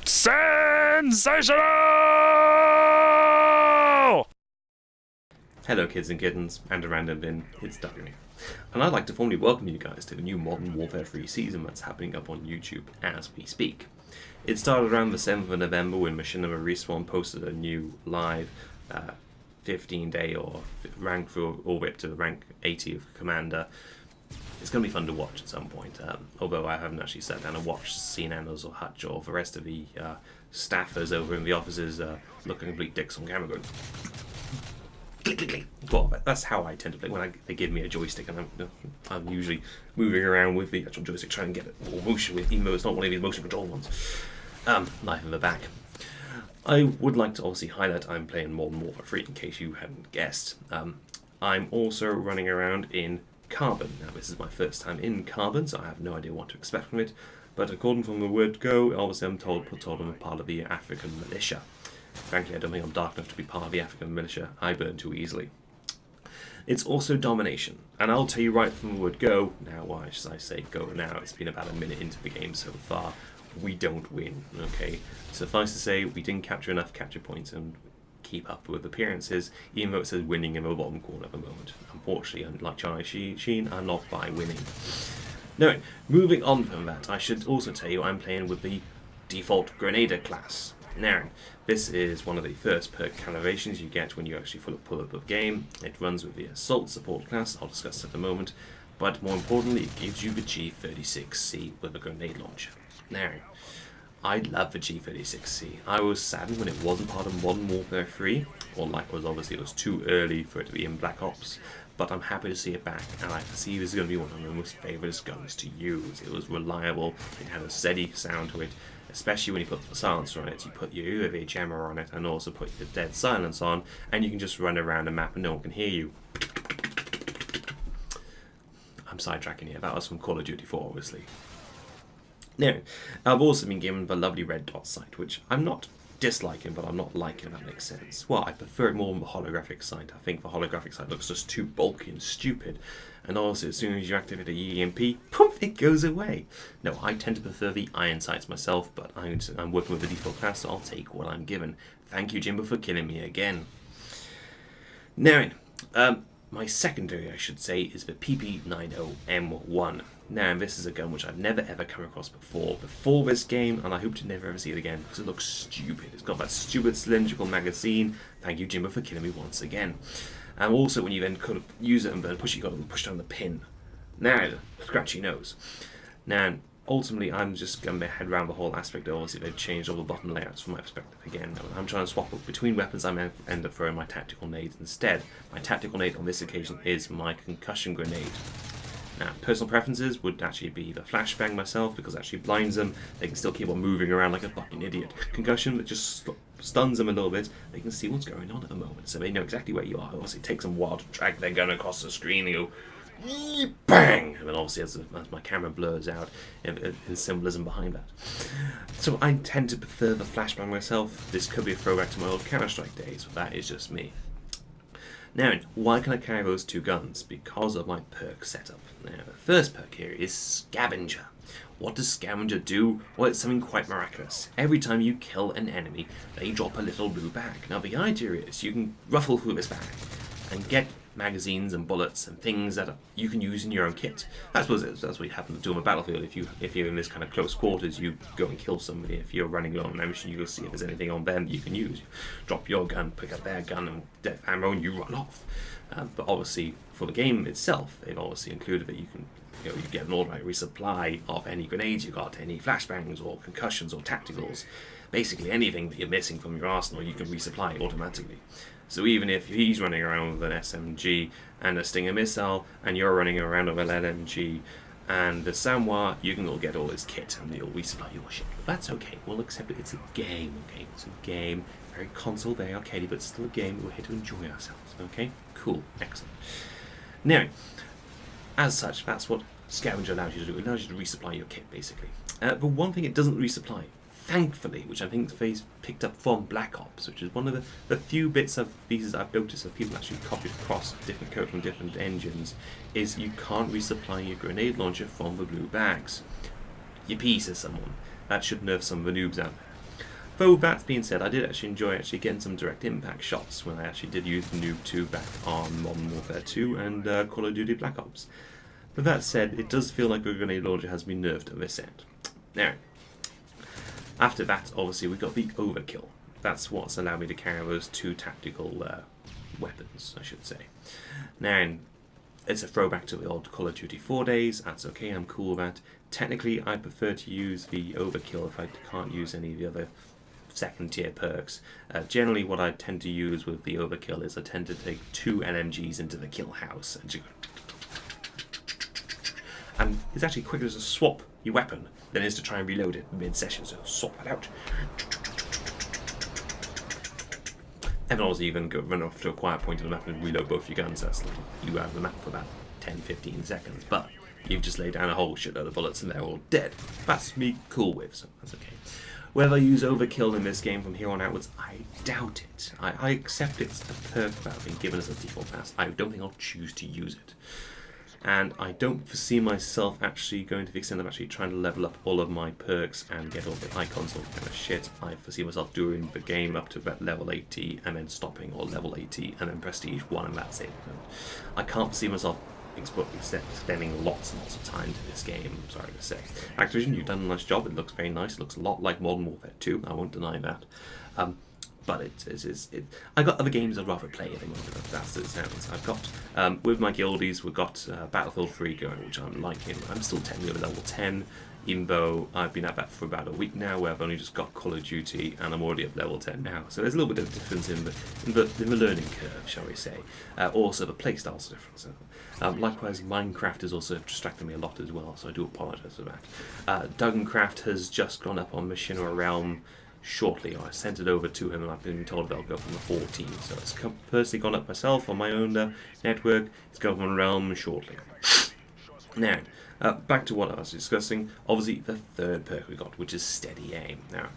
Sensational! Hello kids and kittens, and a random bin, it's Dougan. And I'd like to formally welcome you guys to the new Modern Warfare 3 season that's happening up on YouTube as we speak. It started around the 7th of November when Machinima Respawn posted a new live 15-day or rank through all the way up to rank 80 of Commander. It's going to be fun to watch at some point, although I haven't actually sat down and watched CNNers or Hutch or the rest of the staffers over in the offices looking complete dicks on camera going click, click, click. Well, that's how I tend to play when they give me a joystick, and I'm usually moving around with the actual joystick trying to get it more motion with, even though it's not one of these motion control ones. Knife in the back. I would like to obviously highlight I'm playing Modern Warfare 3 in case you hadn't guessed. I'm also running around in Carbon. Now this is my first time in Carbon, so I have no idea what to expect from it, but according from the word go, obviously I'm told I'm a part of the African militia. Frankly, I don't think I'm dark enough to be part of the African militia. I burn too easily. It's also domination, and I'll tell you right from the word go, now why should I say go now, it's been about a minute into the game so far, we don't win, okay? Suffice to say, we didn't capture enough capture points and keep up with appearances, even though it says winning in the bottom corner at the moment. Unfortunately, unlike Charlie Sheen, I'm not by winning. No, moving on from that, I should also tell you I'm playing with the default Grenadier class. Now, this is one of the first perk calibrations you get when you actually pull up the game. It runs with the Assault Support class, I'll discuss it in a moment, but more importantly, it gives you the G36C with a grenade launcher. Now, I love the G36C. I was saddened when it wasn't part of Modern Warfare 3, or likewise obviously it was too early for it to be in Black Ops, but I'm happy to see it back, and I see this is going to be one of my most favourite guns to use. It was reliable, it had a steady sound to it, especially when you put the silencer on it. You put your UAV jammer on it and also put your dead silence on, and you can just run around a map and no one can hear you. I'm sidetracking here, that was from Call of Duty 4 obviously. Now, I've also been given the lovely red dot sight, which I'm not disliking, but I'm not liking, if that makes sense. Well, I prefer it more than the holographic sight. I think the holographic sight looks just too bulky and stupid. And also, as soon as you activate a EMP, poof, it goes away. No, I tend to prefer the iron sights myself, but I'm working with the default class, so I'll take what I'm given. Thank you, Jimbo, for killing me again. Now, my secondary, I should say, is the PP90M1. Now, this is a gun which I've never ever come across before this game, and I hope to never ever see it again because it looks stupid. It's got that stupid cylindrical magazine. Thank you, Jimbo, for killing me once again. And also, when you then could use it and then push it, you got to push down the pin. Now, scratchy nose. Now, ultimately, I'm just going to head around the whole aspect. Obviously, they've changed all the button layouts from my perspective again. I'm trying to swap between weapons. I end up throwing my tactical nades instead. My tactical nade on this occasion is my concussion grenade. Now, personal preferences would actually be the flashbang myself, because it actually blinds them. They can still keep on moving around like a fucking idiot. Concussion, that just stuns them a little bit. They can see what's going on at the moment, so they know exactly where you are. Obviously, it takes them a while to drag their gun across the screen and go, bang! And then obviously, as my camera blurs out, the symbolism behind that. So I tend to prefer the flashbang myself. This could be a throwback to my old Counter-Strike days, but that is just me. Now, why can I carry those two guns? Because of my perk setup. Now, the first perk here is Scavenger. What does Scavenger do? Well, it's something quite miraculous. Every time you kill an enemy, they drop a little blue bag. Now, the idea is you can ruffle through this bag and get magazines and bullets and things that you can use in your own kit. I suppose that's what you happen to do on the battlefield. If you're in this kind of close quarters, you go and kill somebody. If you're running low on ammunition, you go see if there's anything on them you can use. You drop your gun, pick up their gun and death ammo, and you run off. But obviously, for the game itself, they've obviously included that you get an automatic resupply of any grenades you got, any flashbangs or concussions or tacticals. Basically anything that you're missing from your arsenal, you can resupply automatically. So even if he's running around with an SMG and a Stinger missile, and you're running around with an LMG and the Samoa, you can all get all his kit and you'll resupply your shit. But that's okay, we'll accept it. It's a game, okay? It's a game, very console, very arcadey, but still a game. We're here to enjoy ourselves, okay? Cool, excellent. Now, as such, that's what Scavenger allows you to do. It allows you to resupply your kit, basically. But one thing it doesn't resupply, thankfully, which I think FaZe picked up from Black Ops, which is one of the few bits of pieces I've noticed of people actually copied across different code from different engines, is you can't resupply your grenade launcher from the blue bags. Yippee, says someone. That should nerf some of the noobs out there. Though that being said, I did actually enjoy getting some direct impact shots when I actually did use the Noob 2 back on Modern Warfare 2 and Call of Duty Black Ops. But that said, it does feel like a grenade launcher has been nerfed at this end. Now, after that, obviously, we got the overkill. That's what's allowed me to carry those 2 tactical weapons, I should say. Now, it's a throwback to the old Call of Duty 4 days. That's okay, I'm cool with that. Technically, I prefer to use the overkill if I can't use any of the other second tier perks. Generally, what I tend to use with the overkill is I tend to take 2 LMGs into the kill house and it's actually quicker to swap your weapon than it is to try and reload it mid-session, so swap it out. And also you then go run off to a quiet point on the map and reload both your guns. That's like you have the map for about 10-15 seconds, but you've just laid down a whole shitload of bullets and they're all dead. That's me cool with, so that's okay. Whether I use overkill in this game from here on outwards, I doubt it. I accept it's a perk that been given as a default pass. I don't think I'll choose to use it. And I don't foresee myself actually going to the extent of actually trying to level up all of my perks and get all the icons, all that kind of shit. I foresee myself doing the game up to about level 80 and then stopping, or level 80 and then prestige 1 and that's it. And I can't foresee myself spending lots and lots of time to this game, I'm sorry to say. Activision, you've done a nice job, it looks very nice, it looks a lot like Modern Warfare 2, I won't deny that. But I got other games I'd rather play at the moment, that's it sounds. I've got, with my guildies, we've got Battlefield 3 going, which I'm liking. I'm still technically at level 10, even though I've been at that for about a week now, where I've only just got Call of Duty, and I'm already at level 10 now. So there's a little bit of difference in the learning curve, shall we say. Also, the playstyle's different. Likewise, Minecraft is also distracting me a lot as well, so I do apologise for that. Dougancraft has just gone up on Machinima Realm shortly. I sent it over to him and I've been told they'll go from the 14. So it's personally gone up myself on my own network. It's going on Realm shortly. Now, back to what I was discussing. Obviously, the third perk we got, which is steady aim. Now,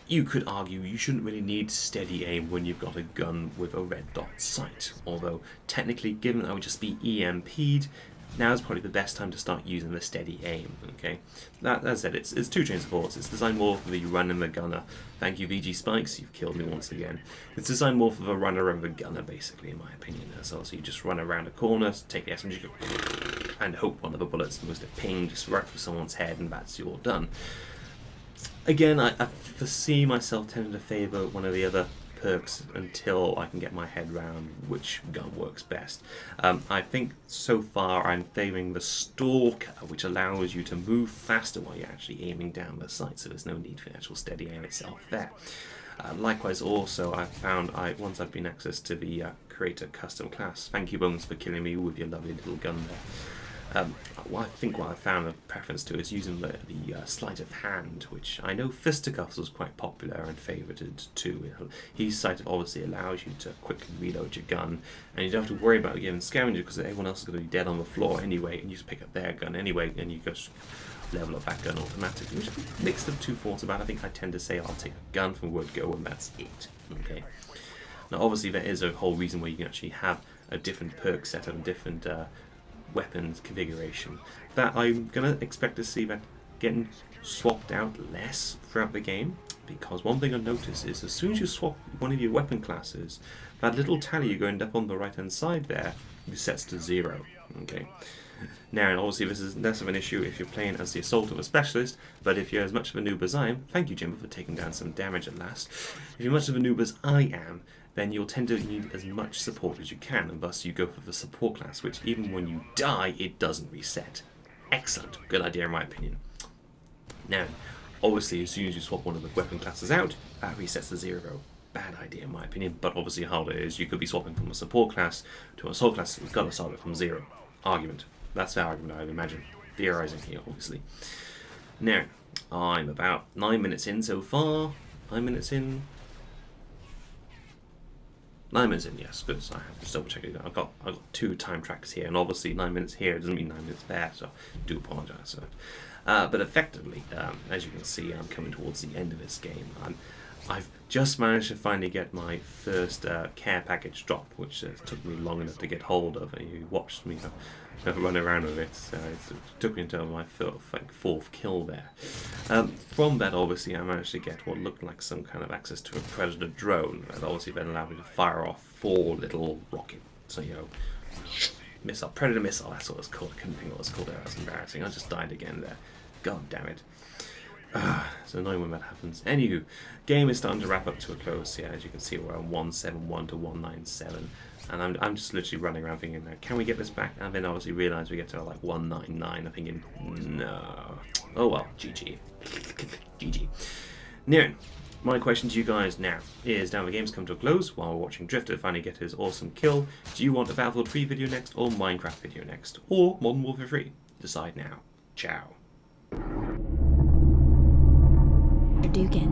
you could argue you shouldn't really need steady aim when you've got a gun with a red dot sight. Although, technically, given that I would just be EMP'd, now is probably the best time to start using the steady aim. Okay, that said, it's 2 chains of thoughts. It's designed more for the runner and the gunner. Thank you, VG Spikes, you've killed me once again. It's designed more for the runner and the gunner, basically, in my opinion. So you just run around a corner, take the SMG, and hope one of the bullets was to ping just right for someone's head, and that's you're done. Again, I foresee myself tending to favour one of the other perks until I can get my head around which gun works best. I think so far I'm favouring the Stalker, which allows you to move faster while you're actually aiming down the sight, so there's no need for the actual steady aim itself there. Likewise, also, I've found once I've been access to the Creator Custom class. Thank you, Bones, for killing me with your lovely little gun there. I think what I found a preference to is using the sleight of hand, which I know Fisticuffs was quite popular and favoured too. His sight obviously allows you to quickly reload your gun, and you don't have to worry about getting scavengers because everyone else is going to be dead on the floor anyway, and you just pick up their gun anyway, and you just level up that gun automatically, which is a mix of 2 thoughts about. I think I tend to say I'll take a gun from word go, and that's it. Okay. Now, obviously, there is a whole reason where you can actually have a different perk setup and different weapons configuration that I'm gonna expect to see that getting swapped out less throughout the game, because one thing I noticed is as soon as you swap one of your weapon classes, that little tally you're going up on the right hand side there resets to 0. Okay. Now, obviously, this is less of an issue if you're playing as the Assault or a Specialist, but if you're as much of a noob as I am, thank you, Jimbo, for taking down some damage at last. If you're much of a noob as I am, then you'll tend to need as much support as you can, and thus you go for the support class, which even when you die, it doesn't reset. Excellent. Good idea, in my opinion. Now, obviously, as soon as you swap one of the weapon classes out, that resets to 0. Bad idea, in my opinion, but obviously how it is, you could be swapping from a support class to an assault class, so you've got to start it from 0. Argument. That's the argument I would imagine. Theorizing here, obviously. Now, I'm about 9 minutes in so far. 9 minutes in. 9 minutes in, yes, good. So I have to double check it. I've got 2 time tracks here, and obviously 9 minutes here doesn't mean 9 minutes there, so I do apologise for that. But effectively, as you can see, I'm coming towards the end of this game. I've just managed to finally get my first care package drop, which took me long enough to get hold of. And you watched me run around with it. It took me until my fourth kill there. From that, obviously, I managed to get what looked like some kind of access to a Predator drone. That obviously then allowed me to fire off 4 little rockets. So, you know, missile, Predator missile, that's what it's called. I couldn't think what it's called there. That's embarrassing. I just died again there. God damn it. It's annoying when that happens. Anywho, game is starting to wrap up to a close. Yeah, as you can see, we're on 171 to 197, and I'm just literally running around thinking, can we get this back? And then obviously realize we get to like 199. I'm thinking, no. Oh well, GG, GG. Now, my question to you guys now is: now the game's come to a close while we're watching Drifter finally get his awesome kill. Do you want a Battlefield 3 video next, or Minecraft video next, or Modern Warfare 3? Decide now. Ciao. Dougan.